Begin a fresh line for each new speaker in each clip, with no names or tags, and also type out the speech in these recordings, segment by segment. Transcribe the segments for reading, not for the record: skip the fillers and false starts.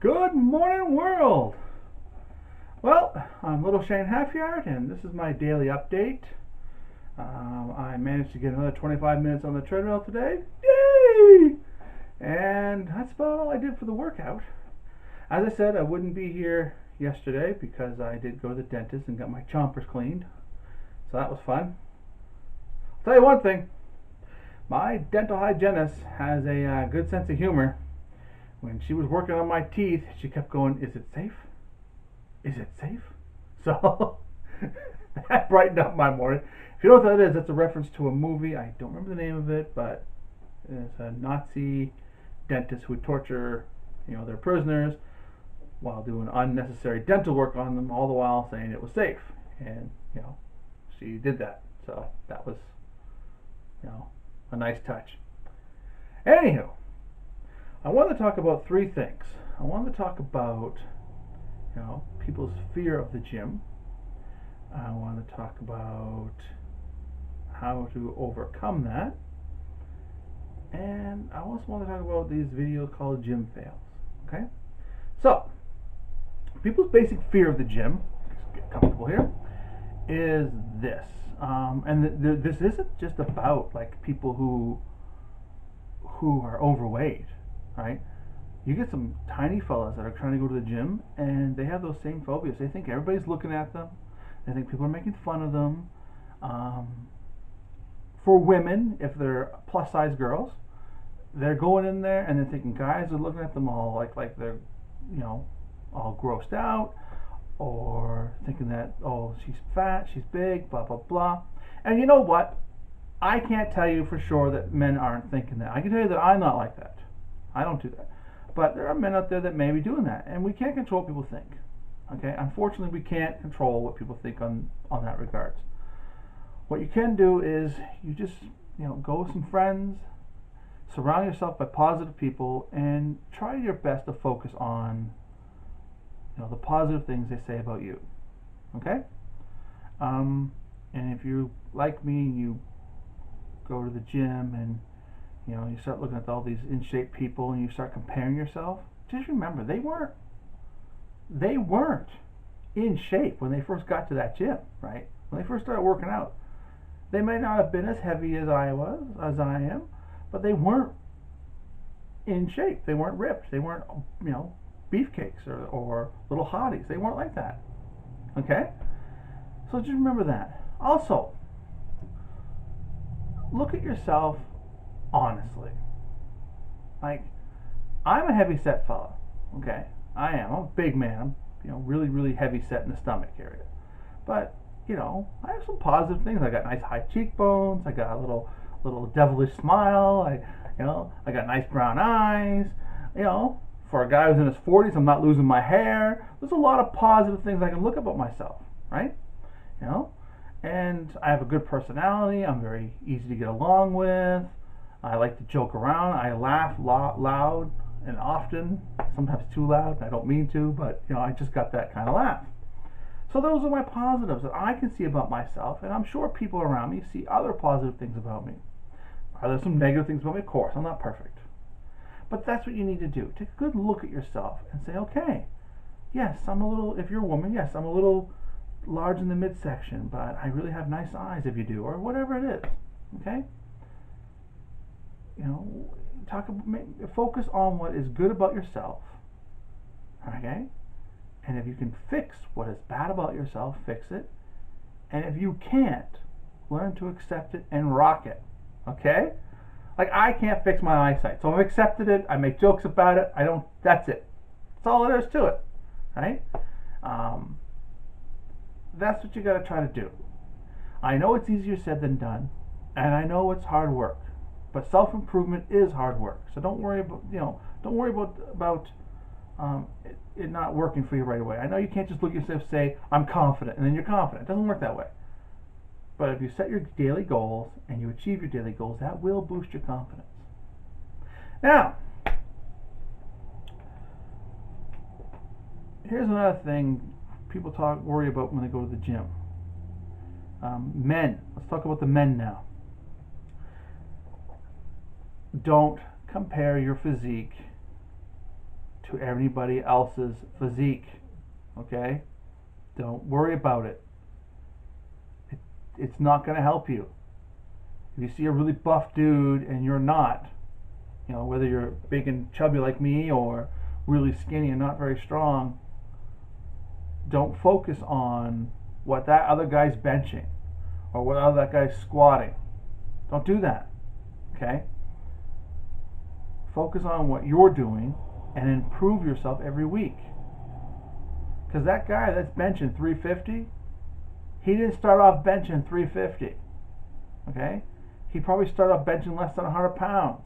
Good morning, world! Well, I'm Little Shane Halfyard, and this is my daily update. I managed to get another 25 minutes on the treadmill today. Yay! And that's about all I did for the workout. As I said, I wouldn't be here yesterday because I did go to the dentist and got my chompers cleaned. So that was fun. I'll tell you one thing. My dental hygienist has a good sense of humor. When she was working on my teeth, she kept going, "Is it safe? Is it safe?" So that brightened up my morning. If you know what that is, that's a reference to a movie. I don't remember the name of it, but it's a Nazi dentist who would torture, their prisoners while doing unnecessary dental work on them, all the while saying it was safe. And she did that. So that was, a nice touch. Anywho, I want to talk about three things. I want to talk about, people's fear of the gym. I want to talk about how to overcome that. And I also want to talk about these videos called gym fails. Okay? So, people's basic fear of the gym, just get comfortable here, is this. And this isn't just about like people who are overweight, right? You get some tiny fellas that are trying to go to the gym and they have those same phobias. They think everybody's looking at them. They think people are making fun of them. For women, if they're plus size girls, they're going in there and they're thinking guys are looking at them all like they're, all grossed out, or thinking that, oh, she's fat, she's big, blah, blah, blah. And you know what? I can't tell you for sure that men aren't thinking that. I can tell you that I'm not like that. I don't do that. But there are men out there that may be doing that, and we can't control what people think. Okay? Unfortunately, we can't control what people think on that regards. What you can do is you just, go with some friends, surround yourself by positive people, and try your best to focus on, the positive things they say about you. Okay? And if you, like me, you go to the gym and you start looking at all these in shape people and you start comparing yourself, just remember they weren't in shape when they first got to that gym, right? When they first started working out, they may not have been as heavy as I am, but they weren't in shape. They weren't ripped. They weren't beefcakes or little hotties. They weren't like that. Okay? So just remember that. Also, look at yourself honestly. Like, I'm a heavy set fella. Okay? I am. I'm a big man. I'm, really, really heavy set in the stomach area. But, I have some positive things. I got nice high cheekbones. I got a little devilish smile. I got nice brown eyes. For a guy who's in his 40s, I'm not losing my hair. There's a lot of positive things I can look about myself, right? And I have a good personality. I'm very easy to get along with. I like to joke around. I laugh loud and often, sometimes too loud. I don't mean to, but I just got that kind of laugh. So those are my positives that I can see about myself, and I'm sure people around me see other positive things about me. Are there some negative things about me? Of course, I'm not perfect. But that's what you need to do. Take a good look at yourself and say, okay, yes, if you're a woman, yes, I'm a little large in the midsection, but I really have nice eyes if you do, or whatever it is. Okay? Focus on what is good about yourself. Okay? And if you can fix what is bad about yourself, fix it. And if you can't, learn to accept it and rock it. Okay? Like, I can't fix my eyesight. So I've accepted it. I make jokes about it. That's it. That's all there is to it. Right? That's what you got to try to do. I know it's easier said than done. And I know it's hard work. But self-improvement is hard work. So don't worry about, it not working for you right away. I know you can't just look at yourself and say, I'm confident, and then you're confident. It doesn't work that way. But if you set your daily goals and you achieve your daily goals, that will boost your confidence. Now, here's another thing people worry about when they go to the gym. Men. Let's talk about the men now. Don't compare your physique to everybody else's physique. Okay? Don't worry about it. It's not going to help you. If you see a really buff dude and you're not, you know, whether you're big and chubby like me or really skinny and not very strong, don't focus on what that other guy's benching or what other that guy's squatting. Don't do that. Okay? Focus on what you're doing and improve yourself every week. Because that guy that's benching 350, he didn't start off benching 350. Okay? He probably started off benching less than 100 pounds.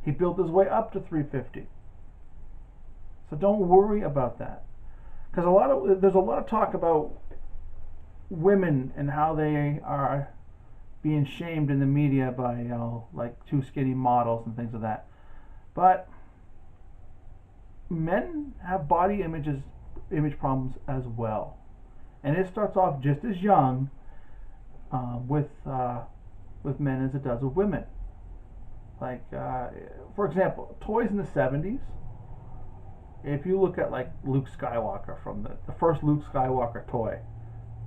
He built his way up to 350. So don't worry about that. Because there's a lot of talk about women and how they are being shamed in the media by, you know, like too skinny models and things like that. But men have body image problems as well, and it starts off just as young with men as it does with women. Like, for example, toys in the 70s. If you look at like Luke Skywalker, from the first Luke Skywalker toy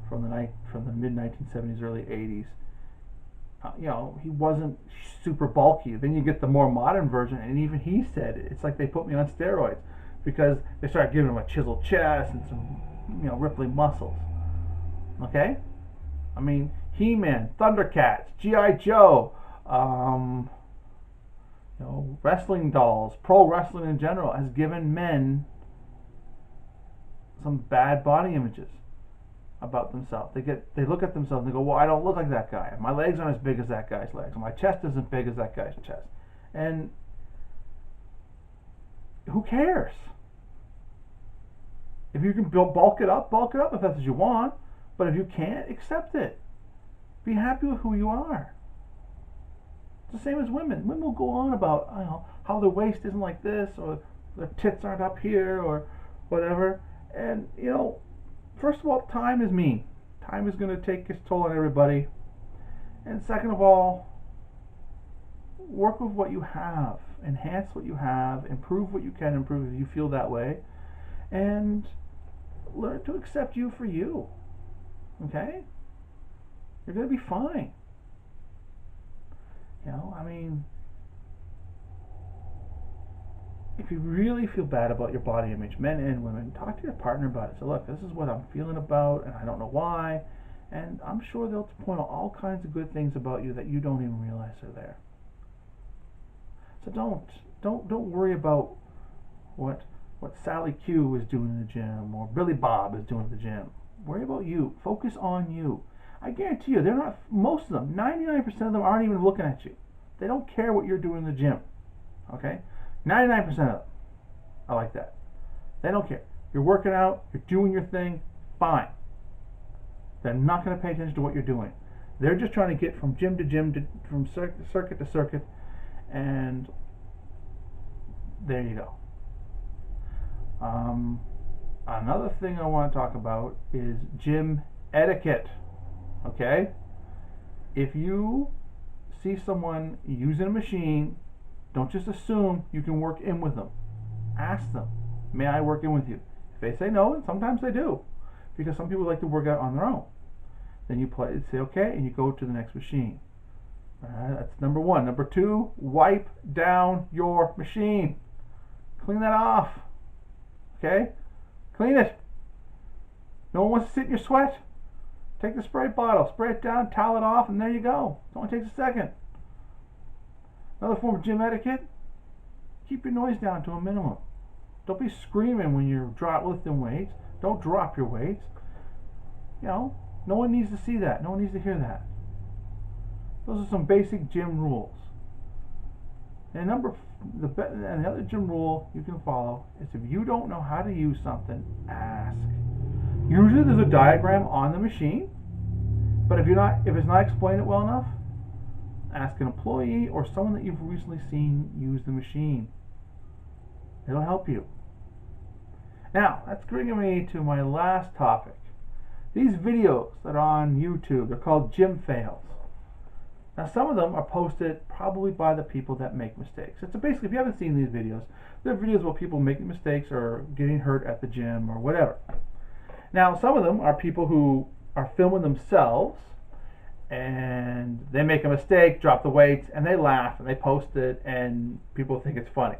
from the mid 1970s, early 80s, you know, he wasn't super bulky. Then you get the more modern version, and even he said it's like they put me on steroids, because they started giving him a chiseled chest and some, you know, rippling muscles. Okay? I mean, He-Man, Thundercats, G.I. Joe, you know, wrestling dolls, pro wrestling in general has given men some bad body images about themselves. They look at themselves and they go, well, I don't look like that guy. My legs aren't as big as that guy's legs. My chest isn't big as that guy's chest. And who cares? If you can bulk it up if that's what you want. But if you can't, accept it. Be happy with who you are. It's the same as women. Women will go on about, you know, how their waist isn't like this, or their tits aren't up here, or whatever. And, you know, first of all, time is mean. Time is going to take its toll on everybody. And second of all, work with what you have. Enhance what you have. Improve what you can improve if you feel that way. And learn to accept you for you. Okay? You're going to be fine. You know, I mean, if you really feel bad about your body image, men and women, talk to your partner about it. Say, look, this is what I'm feeling about, and I don't know why. And I'm sure they'll point out all kinds of good things about you that you don't even realize are there. So don't worry about what Sally Q is doing in the gym, or Billy Bob is doing at the gym. Worry about you. Focus on you. I guarantee you, they're not. Most of them, 99% of them, aren't even looking at you. They don't care what you're doing in the gym. Okay, 99% of them are like that. They don't care. You're working out. You're doing your thing. Fine. They're not going to pay attention to what you're doing. They're just trying to get from gym to gym, from circuit to circuit, and there you go. Another thing I want to talk about is gym etiquette. Okay? If you see someone using a machine, don't just assume you can work in with them. Ask them, may I work in with you? If they say no, and sometimes they do, because some people like to work out on their own, then you say okay, and you go to the next machine. That's number one. Number two, wipe down your machine. Clean that off. Okay? Clean it. No one wants to sit in your sweat. Take the spray bottle, spray it down, towel it off, and there you go. It only takes a second. Another form of gym etiquette, keep your noise down to a minimum. Don't be screaming when you're lifting weights. Don't drop your weights. You know, no one needs to see that. No one needs to hear that. Those are some basic gym rules. And the other gym rule you can follow is, if you don't know how to use something, ask. Usually there's a diagram on the machine, but if it's not explained well enough, ask an employee or someone that you've recently seen use the machine. It'll help you. Now, that's bringing me to my last topic. These videos that are on YouTube, they're called gym fails. Now, some of them are posted probably by the people that make mistakes. It's basically, if you haven't seen these videos, they're videos where people making mistakes or getting hurt at the gym or whatever. Now, some of them are people who are filming themselves and they make a mistake, drop the weights, and they laugh and they post it and people think it's funny.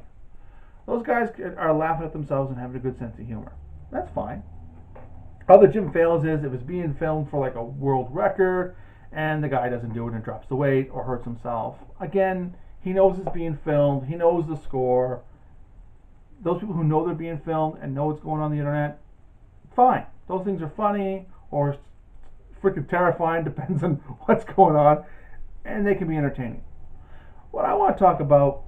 Those guys are laughing at themselves and having a good sense of humor. That's fine. Other gym fails is it was being filmed for like a world record and the guy doesn't do it and drops the weight or hurts himself. Again, he knows it's being filmed. He knows the score. Those people who know they're being filmed and know what's going on the internet, fine. Those things are funny or freaking terrifying, depends on what's going on, and they can be entertaining. What I want to talk about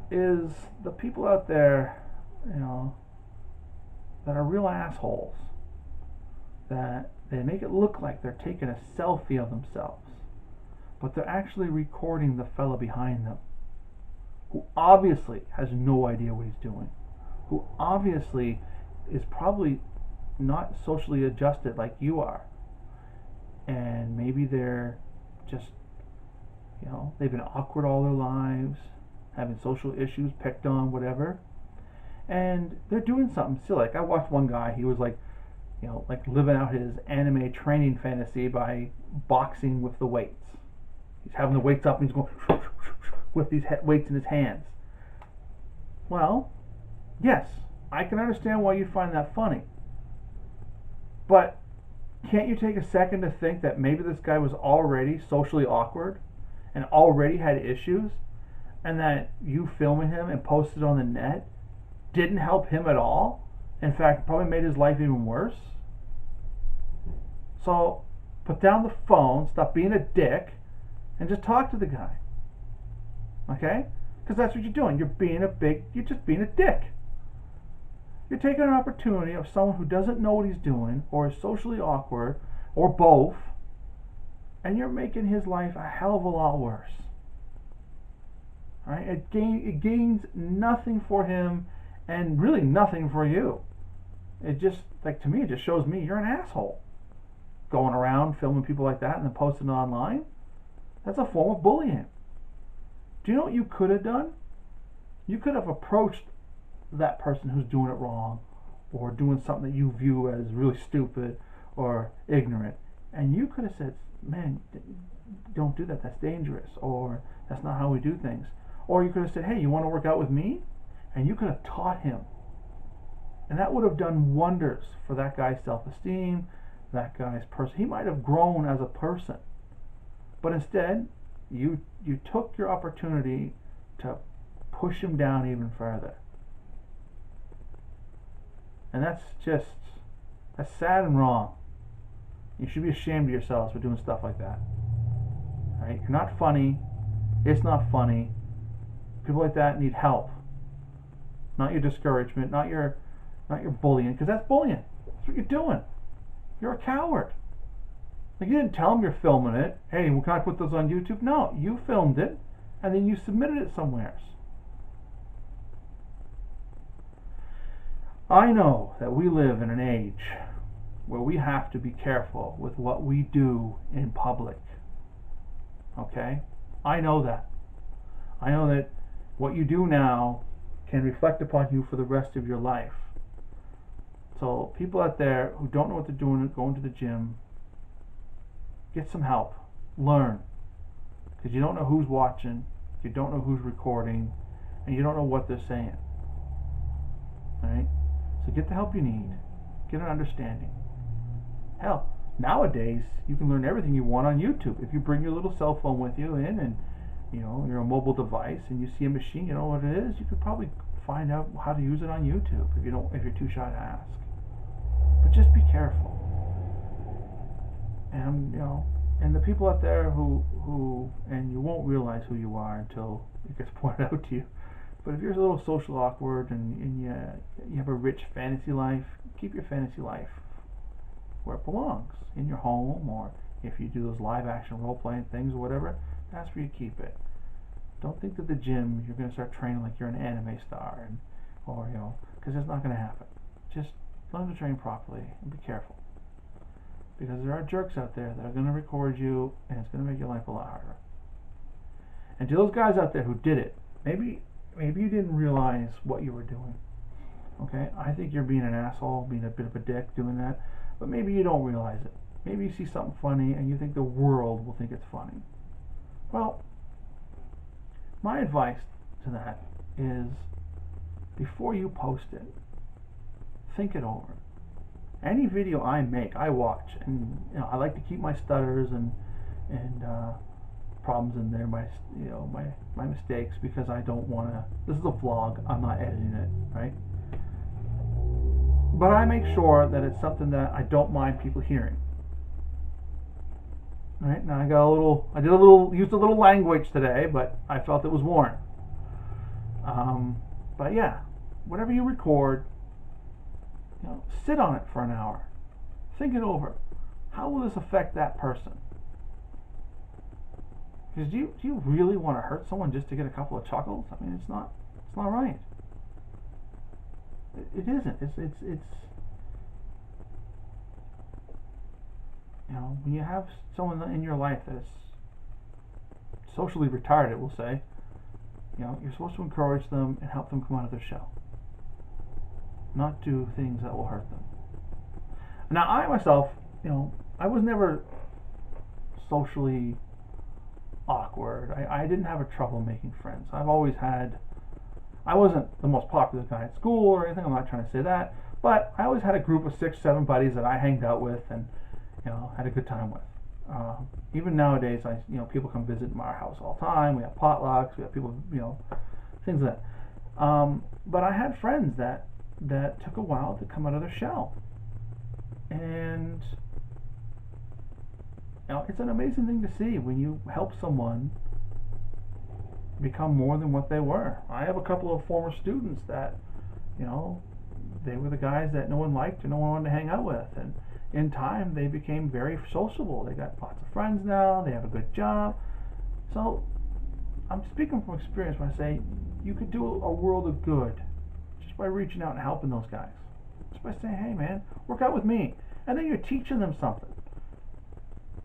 is the people out there, that are real assholes, that they make it look like they're taking a selfie of themselves, but they're actually recording the fella behind them, who obviously has no idea what he's doing, who obviously is probably not socially adjusted like you are, and maybe they're just, they've been awkward all their lives, having social issues, picked on, whatever, and they're doing something silly. Like I watched one guy, he was like living out his anime training fantasy by boxing with the weights. He's having the weights up and he's going with these weights in his hands. Well, yes, I can understand why you find that funny. But can't you take a second to think that maybe this guy was already socially awkward and already had issues, and that you filming him and posted on the net didn't help him at all? In fact, it probably made his life even worse. So put down the phone, stop being a dick, and just talk to the guy. Okay? Because that's what you're doing. You're just being a dick. You're taking an opportunity of someone who doesn't know what he's doing, or is socially awkward, or both, and you're making his life a hell of a lot worse. All right? It gains nothing for him, and really nothing for you. It just, to me, it just shows me you're an asshole. Going around filming people like that and then posting it online, that's a form of bullying. Do you know what you could have done? You could have approached that person who's doing it wrong or doing something that you view as really stupid or ignorant, and you could have said, man, don't do that, that's dangerous, or that's not how we do things. Or you could have said, hey, you want to work out with me? And you could have taught him, and that would have done wonders for that guy's self-esteem, that guy's person. He might have grown as a person, but instead you took your opportunity to push him down even further. And that's sad and wrong. You should be ashamed of yourselves for doing stuff like that. Right? You're not funny. It's not funny. People like that need help. Not your discouragement, not your bullying, because that's bullying. That's what you're doing. You're a coward. Like, you didn't tell them you're filming it. Hey, well, can I put those on YouTube? No, you filmed it, and then you submitted it somewhere. I know that we live in an age where we have to be careful with what we do in public. Okay? I know that. I know that what you do now can reflect upon you for the rest of your life. So people out there who don't know what they're doing, going to the gym, get some help. Learn. Because you don't know who's watching, you don't know who's recording, and you don't know what they're saying. Alright? So get the help you need. Get an understanding. Hell, nowadays you can learn everything you want on YouTube. If you bring your little cell phone with you in, and you're a mobile device, and you see a machine, you know what it is, you could probably find out how to use it on YouTube if you're too shy to ask. But just be careful. And the people out there who and you won't realize who you are until it gets pointed out to you. But if you're a little social awkward and you have a rich fantasy life, keep your fantasy life where it belongs, in your home, or if you do those live action role playing things or whatever, that's where you keep it. Don't think that the gym you're going to start training like you're an anime star, because it's not going to happen. Just learn to train properly and be careful, because there are jerks out there that are going to record you, and it's going to make your life a lot harder. And to those guys out there who did it, maybe you didn't realize what you were doing. Okay, I think you're being an asshole, being a bit of a dick doing that, but maybe you don't realize it. Maybe you see something funny and you think the world will think it's funny. Well, my advice to that is, before you post it, think it over. Any video I make, I watch, and I like to keep my stutters and problems in there, my mistakes, because I don't want to. This is a vlog. I'm not editing it, right? But I make sure that it's something that I don't mind people hearing. Right? Now used a little language today, but I felt it was worn. But yeah, whatever you record, sit on it for an hour. Think it over. How will this affect that person? Because do you really want to hurt someone just to get a couple of chuckles? I mean, it's not right. It isn't. It's when you have someone in your life that is socially retarded, we'll say, you're supposed to encourage them and help them come out of their shell, not do things that will hurt them. Now, I myself, I was never socially awkward. I didn't have a trouble making friends. I wasn't the most popular guy at school or anything. I'm not trying to say that, but I always had a group of 6, 7 buddies that I hanged out with and had a good time with. Even nowadays, people come visit my house all the time. We have potlucks. We have people, things like that. But I had friends that took a while to come out of their shell, and it's an amazing thing to see when you help someone become more than what they were. I have a couple of former students that, they were the guys that no one liked or no one wanted to hang out with, and in time they became very sociable. They got lots of friends now. They have a good job. So I'm speaking from experience when I say you could do a world of good just by reaching out and helping those guys. Just by saying, hey man, work out with me. And then you're teaching them something.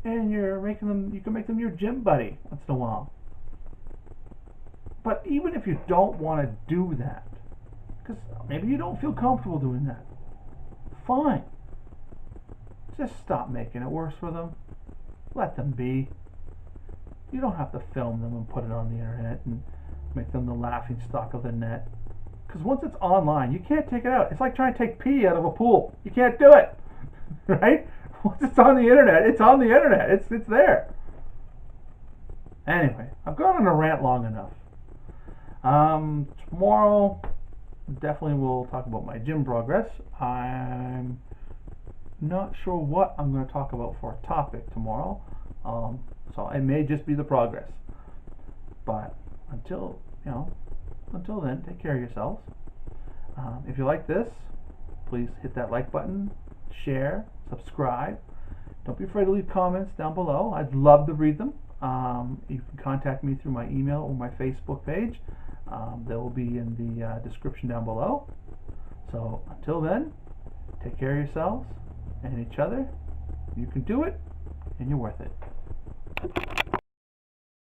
And you can make them your gym buddy once in a while. But even if you don't want to do that, because maybe you don't feel comfortable doing that, fine. Just stop making it worse for them. Let them be. You don't have to film them and put it on the internet and make them the laughing stock of the net. Because once it's online, you can't take it out. It's like trying to take pee out of a pool. You can't do it. Right? Once it's on the internet, it's on the internet. It's there. Anyway, I've gone on a rant long enough. Tomorrow, definitely we'll talk about my gym progress. I'm not sure what I'm going to talk about for a topic tomorrow. So it may just be the progress. But until then, take care of yourselves. If you like this, please hit that like button, share, subscribe. Don't be afraid to leave comments down below. I'd love to read them. You can contact me through my email or my Facebook page. They will be in the description down below. So until then, take care of yourselves and each other. You can do it, and you're worth it.